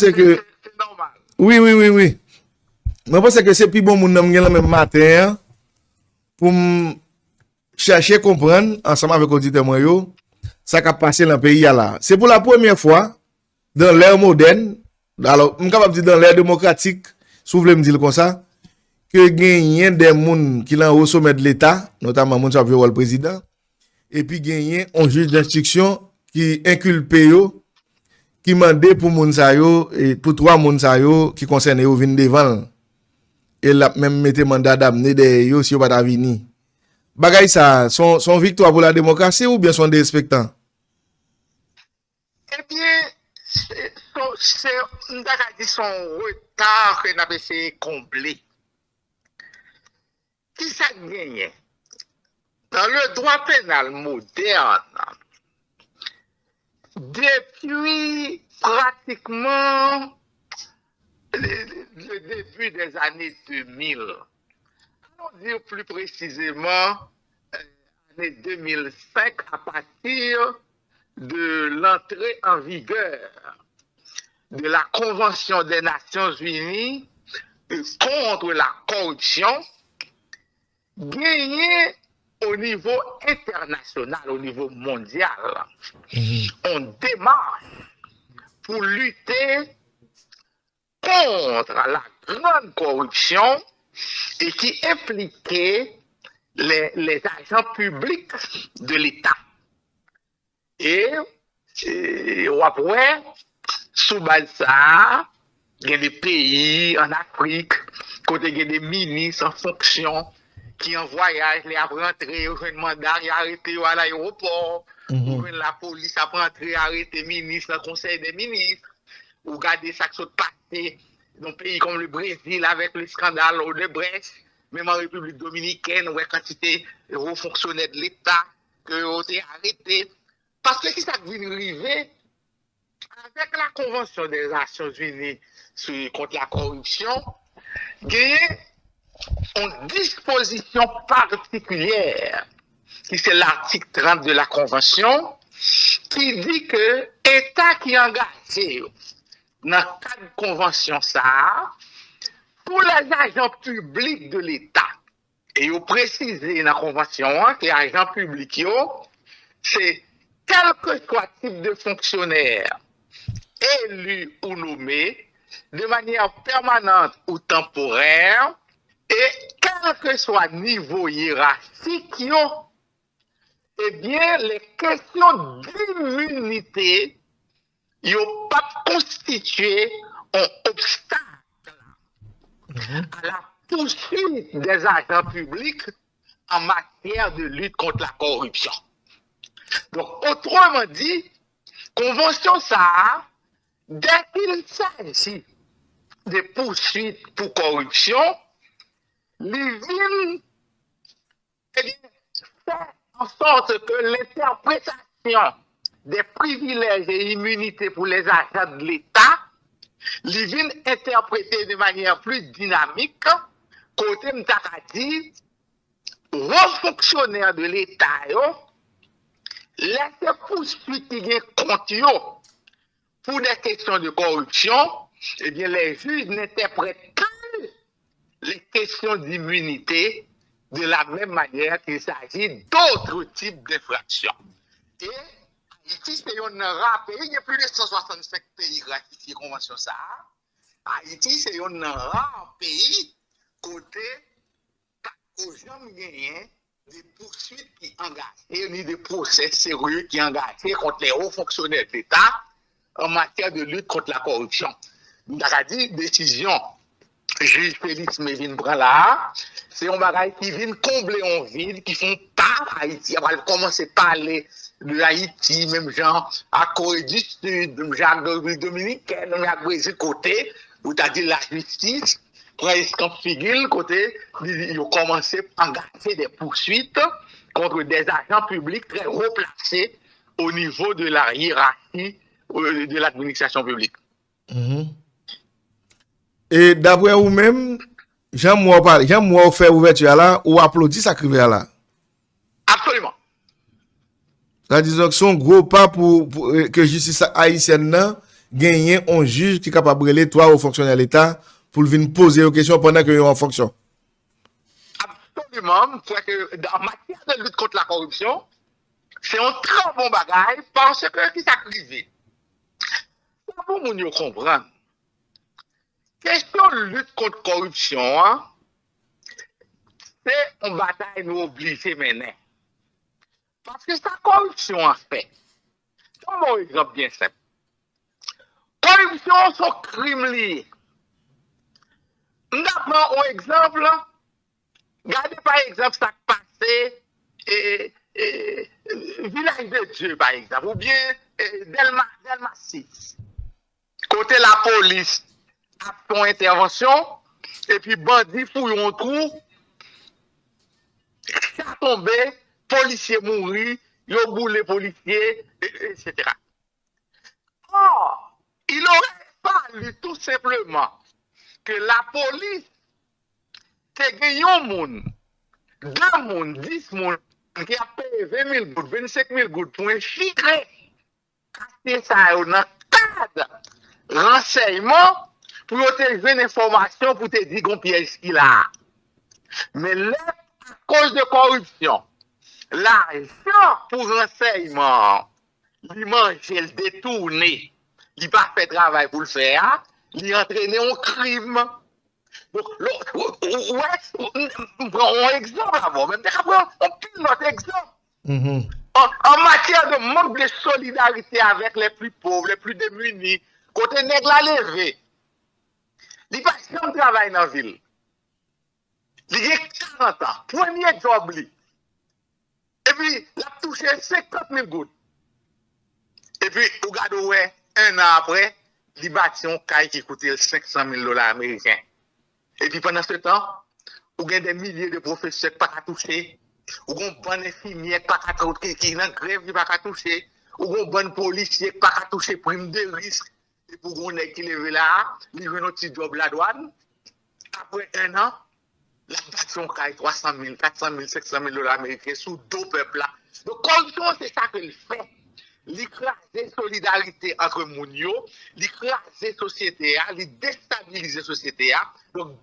pense que c'est normal. oui. Je pense que c'est plus bon moun nan le même matin pour chercher comprendre ensemble avec auditeur moi yo ça qui a passé dans le pays là. C'est pour la première fois dans l'ère moderne, alors je suis capable de dire dans l'ère démocratique, si vous voulez me dire comme ça, que gagne des moun qui sont au sommet de l'État, notamment moun qui a le président, et puis gagne un juge d'instruction qui inculpe yo, qui mande pour moun sa yo et pour trois moun sa yo qui concerne yo vinn devant. Et la même mette mandat d'amener des yo si yo pas ta vini. Bagay ça, son victoire pour la démocratie ou bien son dérespectant? Eh bien, c'est son retard que nous avons essayé de combler. Qui ça gagne? Dans le droit pénal moderne, depuis pratiquement le début des années 2000, on dire plus précisément année 2005 à partir de l'entrée en vigueur de la Convention des Nations Unies contre la corruption, gagné au niveau international, au niveau mondial. On démarche pour lutter contre la grande corruption et qui impliquait les agents publics de l'État. Et après, sous base ça, il y a des pays en Afrique, côté il y a des ministres en fonction qui en voyage, les a rentré, au mandat, ils arrêté à l'aéroport, la police a rentré, arrêté ministre, le conseil des ministres, ou regarder ça qui s'est passé dans un pays comme le Brésil avec le scandale de Brest, même en République dominicaine, où il y a quantité de hauts fonctionnaires de l'État qui ont été arrêtés. Parce que si ça vient arriver, avec la Convention des Nations Unies contre la corruption, il y a une disposition particulière, qui c'est l'article 30 de la Convention, qui dit que l'État qui est engagé dans le cadre de Convention, ça, pour les agents publics de l'État, et vous précisez dans la Convention que les agents publics, c'est quel que soit le type de fonctionnaire, élu ou nommé, de manière permanente ou temporaire, et quel que soit le niveau hiérarchique, eh bien, les questions d'immunité n'ont pas constitué un obstacle à la poursuite des agents publics en matière de lutte contre la corruption. Donc, autrement dit, convention ça, dès qu'il s'agit de poursuites pour corruption, les villes fait en sorte que l'interprétation des privilèges et immunités pour les agents de l'État, les villes interprétées de manière plus dynamique, côté m'takati, vos fonctionnaires de l'État, laissez poursuite qui est contre pour des questions de corruption, eh bien, les juges n'interprètent que les questions d'immunité de la même manière qu'il s'agit d'autres types d'infractions. Et Haïti, c'est un rare pays, il y a plus de 165 pays ratifiés convention ça. Haïti, c'est un rare pays côté aux gens gagnent des poursuites qui engagent, ni des procès sérieux qui engagent contre les hauts fonctionnaires de l'État en matière de lutte contre la corruption. On a dit décision juge Félix Mévin prend là, c'est un bagage qui vient combler un vide, qui font pas Haïti. On va commencer à parler de Haïti, même genre à Corée du Sud, même genre de Dominicaine, même à Brésil côté, où tu as dit la justice, prend comme figure côté, ils ont commencé à engager des poursuites contre des agents publics très haut placés au niveau de la hiérarchie de l'administration publique. Et d'après vous-même, Jean-Moi fait ouverture là, ou applaudit ça crivé là? Absolument. Ça disons que son gros pas pour que justice haïtienne gagner un juge qui est capable de relayer trois hauts fonctionnaires de l'État pour venir poser aux questions pendant qu'ils sont en fonction. Absolument. C'est que en matière de lutte contre la corruption, c'est un très bon bagage parce que qui s'active. Pour nous comprendre. Question de lutte contre la corruption, hein, c'est une bataille nous obligés mener. Parce que sa corruption en fait. Un bon exemple bien simple. Corruption, c'est un crime lié. Nous prenons un exemple. Regardez par exemple ça qui passé Village de Dieu par exemple, ou bien Delma 6. Côté la police a fait une intervention, et puis bandit fouille un trou, ça tombé, policier mouri, yo boule policier, etc. Or, il aurait fallu tout simplement que la police te gagne un monde, 2 monde, 10 monde, qui a payé 20 000 gouttes, 25 000 gouttes pour un chiffre, casser ça dans le cadre renseignement pour te donner une information pour te dire qu'on piège qu'il a. Mais là, à cause de corruption, l'argent pour renseignement, il mange, il détourné, il pas fait travail pour le faire, il entraîné un crime. Donc, on prend un exemple avant, même on prend notre exemple. En matière de manque de solidarité avec les plus pauvres, les plus démunis, côté nègre la levé, il pas jamais travail dans la ville. Il a 40 ans, premier job li. Et puis, il a touché 50 000 gouttes. Et puis, regardez, ouais, 1 an après, il bâtit un caille qui coûtait 500 000 $ américains. Et puis, pendant ce temps, il y a des milliers de professeurs qui ne sont pas touchés. Ou un bon infirmier qui est en grève qui ne pas toucher, ou un bon policier qui ne pas toucher prime de risque, et pour qu'on ait qui levé là, il veut notre petit job la douane. Après 1 an, la bâton caille 300 000, 400 000, 500 000 $ américains sous 2 peuples là. Donc, corruption, c'est ça qu'il fait. L'écraser solidarité entre Mounio, l'écraser société, les déstabiliser société. Donc,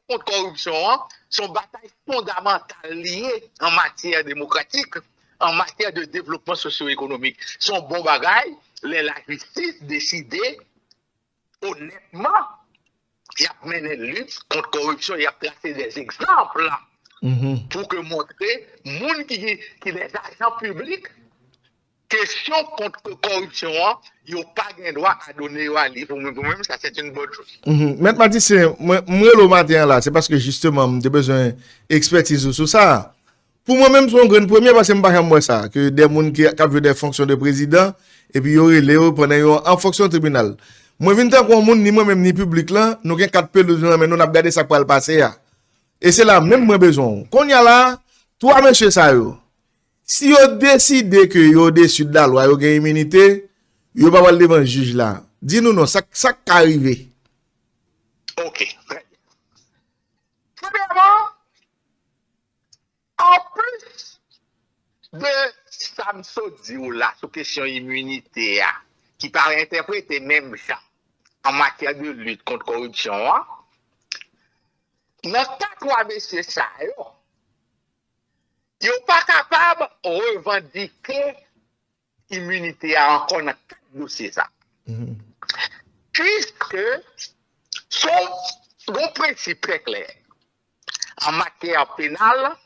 contre corruption, sont batailles fondamentales liées en matière démocratique, en matière de développement socio-économique. Son bon bagaille, la justice décidé honnêtement, il a mené lutte contre corruption, il a placé des exemples là, pour que montrer, gens qui les agents publics, question contre corruption, ils n'ont pas de droit à donner à lui. Pour moi-même, ça c'est une bonne chose. Maintenant, moi, le matin là, c'est parce que justement, j'ai besoin d'expertise sur ça. Pour moi-même, c'est une grande première parce que je ne sais pas ça, que des gens qui ont des fonctions de président, et puis ils ont pendant en fonction tribunal. Moi, je viens de voir ni moi-même ni public là, nous avons 4 pelos, mais nous avons regardé ça pour le passer. Et c'est là, même moi besoin. Quand il y a là, toi, monsieur Sayo, si vous décidez que vous au-dessus de la loi, vous avez une immunité, vous ne pouvez pas devant le juge là. Dis-nous non, ça arrive. Ok, très bien. Premièrement, en plus de Samso Dio là, sur question immunité, qui paraît interpréter même ça en matière de lutte contre la corruption, dans le cas de M. Sayo, ils ne sont pas capables de revendiquer l'immunité encore dans 4 dossiers. Puisque son principe très clair. En matière pénale,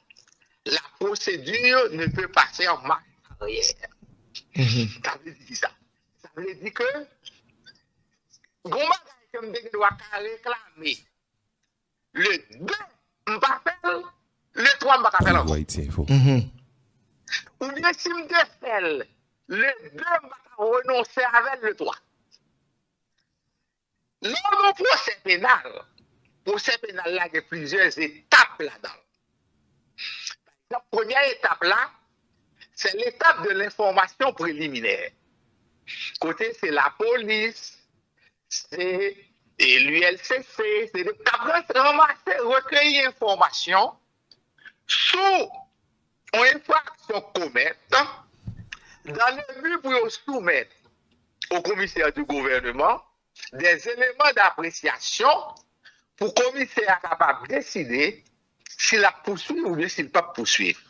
la procédure ne peut passer en marche arrière. Ça veut dire ça. Ça veut dire que comme je dois réclamer le 2, je m'appelle le 3, je m'appelle encore. Ou bien si je fais le 2, je vais renoncer avec le 3. Lors du procès pénal, là, il y a plusieurs étapes là-dedans. La première étape là, c'est l'étape de l'information préliminaire. Côté, c'est la police, c'est l'ULCC, c'est le ramasser, recueillir information sur une infraction commise dans le but pour soumettre au commissaire du gouvernement des éléments d'appréciation pour que le commissaire soit capable de décider s'il a poursuivi ou bien s'il ne pas poursuivre.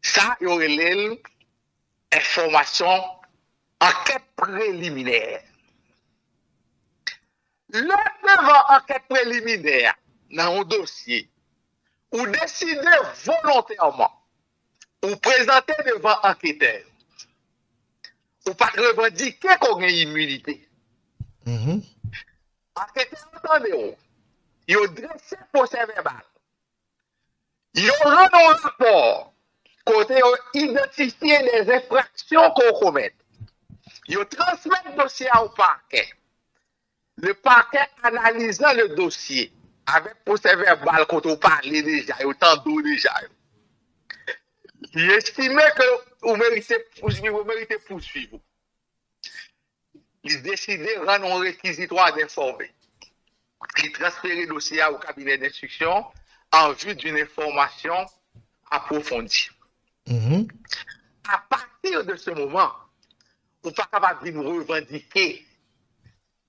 Ça, il y aurait l'information enquête préliminaire. Le devant enquête préliminaire dans un dossier, ou décider volontairement, ou présenter devant enquêteur, ou pas revendiquer qu'on a une immunité. Enquêteur, attendez, il a dressé procès verbal. Il a rendu un rapport côté identifier les infractions qu'on commet. Il a transmis le dossier au parquet. Le parquet analysant le dossier avec procès verbal quand on parlait déjà, il a déjà. Il estimait que vous méritez poursuivre. Il décidait de rendre un réquisitoire d'informer. Il transférait le dossier au cabinet d'instruction en vue d'une information approfondie. À partir de ce moment, on n'est pas capable de nous revendiquer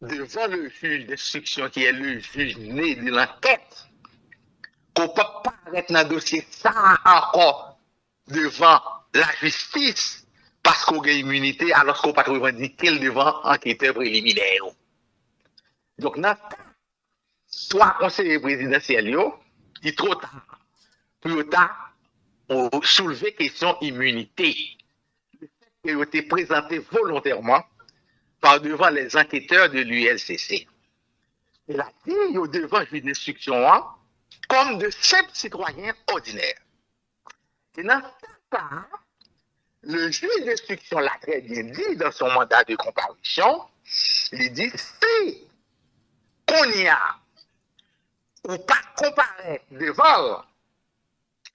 devant le juge d'instruction qui est le juge né de l'enquête qu'on ne peut pas arrêter dans le dossier ça encore devant la justice parce qu'on a immunité alors qu'on ne peut pas revendiquer devant enquêteur préliminaire. Donc, dans trois conseillers présidentiels, il est trop tard. Plus tard, on soulever question immunité. Le fait qu'il a été présenté volontairement par devant les enquêteurs de l'ULCC. Il a dit devant le juge d'instruction comme de simples citoyens ordinaires. Et dans ce cas, le juge d'instruction l'a très bien dit dans son mandat de comparution, il dit si qu'on y a ou pas comparaître devant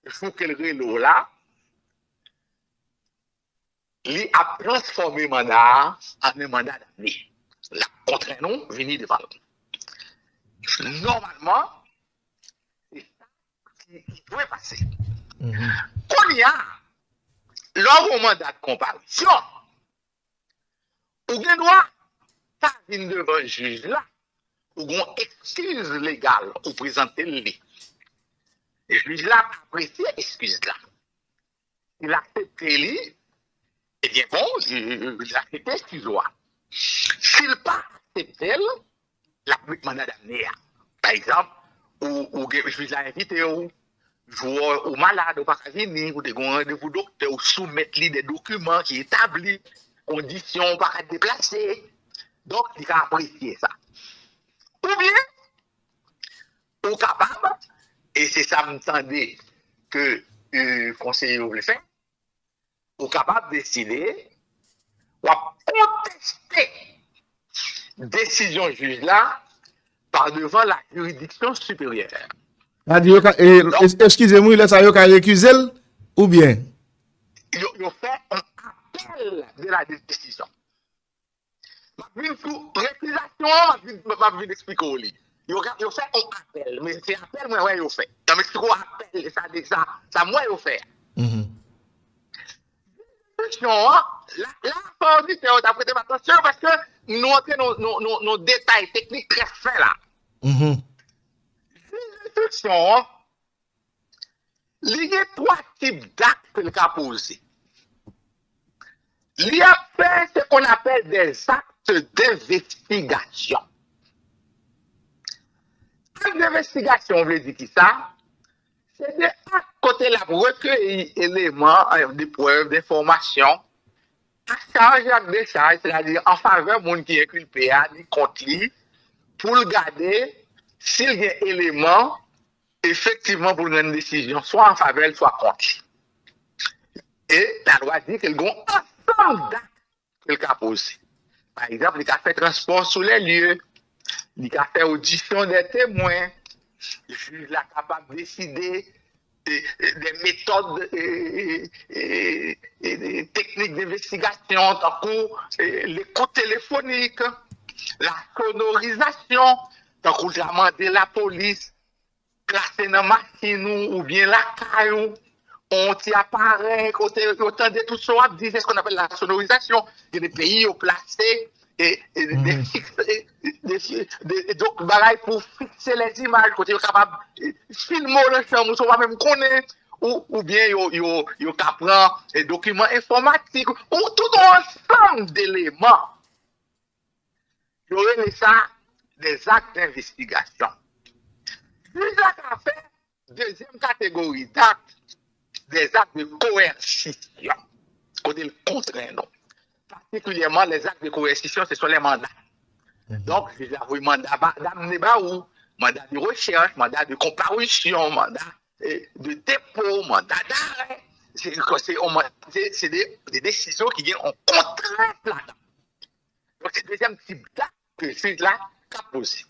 il faut que le rélo là, il a transformé le mandat en un mandat d'année. La contraint-nous venir devant nous. Normalement, c'est ça qui doit passer. Qu'on y a, lors au mandat de comparution, ou bien droit, ça vient devant le juge là, ou une excuse légale, ou présenter le lit. Le juge là a apprécié l'excuse là. Il a accepté lui, eh bien bon, il a accepté l'excuse-là. S'il n'a pas accepté, il a pris le mandat d'amener. Par exemple, ou le juge l'a invité, ou malade, ou pas venir, ou des rendez-vous docteur, ou soumettre lui des documents qui établissent conditions pour être déplacé. Donc, il a apprécié ça. Ou bien, ou capable, et c'est ça me tendait que le conseiller voulait faire, ou capable de décider, ou à contester décision juge là par devant la juridiction supérieure. Excusez-moi, il a ça récusé ou bien? Il fait un appel de la décision. Je vais pour récusation, je vais expliquer au lit. Il fait un appel, mais c'est un appel, moi, il fait. Je m'explique un appel, ça, moi, il fait. Là, faut dire que t'as prêté attention parce que nous entrons nos détails techniques très fins là. L'instruction, il y a trois types d'actes qu'il a posés. Il y a fait ce qu'on appelle des actes d'investigation. Acte d'investigation, on veut dire qui ça? C'est des actes côté la recueil éléments, des preuves, d'informations, à charge et à décharge, c'est-à-dire en faveur de monde qui est inculpé, contre lui, pour le garder, s'il y a un élément, effectivement, pour une décision, soit en faveur, soit contre lui. Et la loi dit qu'il y a un ensemble d'actes qu'il a posés. Par exemple, il a fait transport sur les lieux, il a fait audition des témoins, le juge est capable de décider des méthodes et des techniques d'investigation, tant que l'écoute téléphonique, la sonorisation, tant qu'on demande la police, placer dans la machine ou bien la caillou on t'y apparaît, autant de tout ça, c'est ce qu'on appelle la sonorisation. Il y a des pays au placé et donc bagaille pour fixer les images, côté capable filmer le champ, on va même connaître ou bien yo prend des documents informatiques ou tout un ensemble d'éléments. Yo relève ça des actes d'investigation. Déjà qu'a fait deuxième catégorie d'actes, des actes de coercition. Côté le contraint, non. Particulièrement les actes de coercition, ce sont les mandats. Donc, je vous mandat d'amener où mandat de recherche, mandat de comparution, mandat de dépôt, mandat d'arrêt. C'est des décisions qui viennent en contrainte là-dedans. Donc, c'est le deuxième type d'acte que celui-là a posé.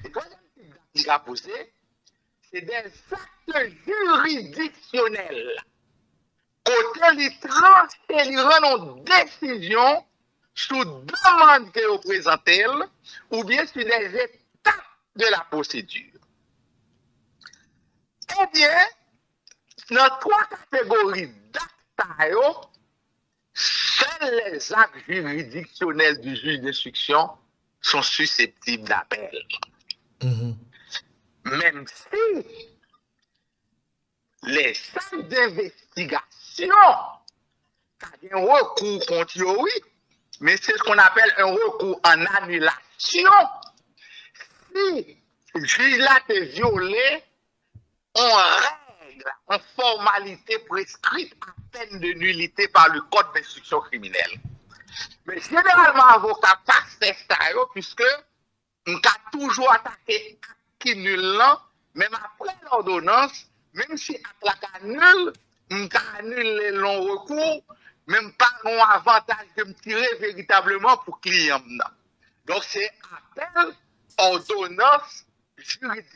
Le troisième type d'acte qu'il a posé, c'est des actes juridictionnels. Côté les transférer une décision sous demande que vous présentez ou bien sur des étapes de la procédure. Eh bien, dans trois catégories d'actes, seuls les actes juridictionnels du juge d'instruction sont susceptibles d'appel. Même si les actes d'investigation, il y a un recours contre oui, mais c'est ce qu'on appelle un recours en annulation. Si le juge là te violé, on règle en formalité prescrite à peine de nullité par le code d'instruction criminelle. Mais généralement, avocat passe ça, puisque on a toujours attaqué qui nul, même après l'ordonnance, même si la annule, on annule les longs recours, même pas un avantage de me tirer véritablement pour client. Donc c'est appel ordonnance juridique.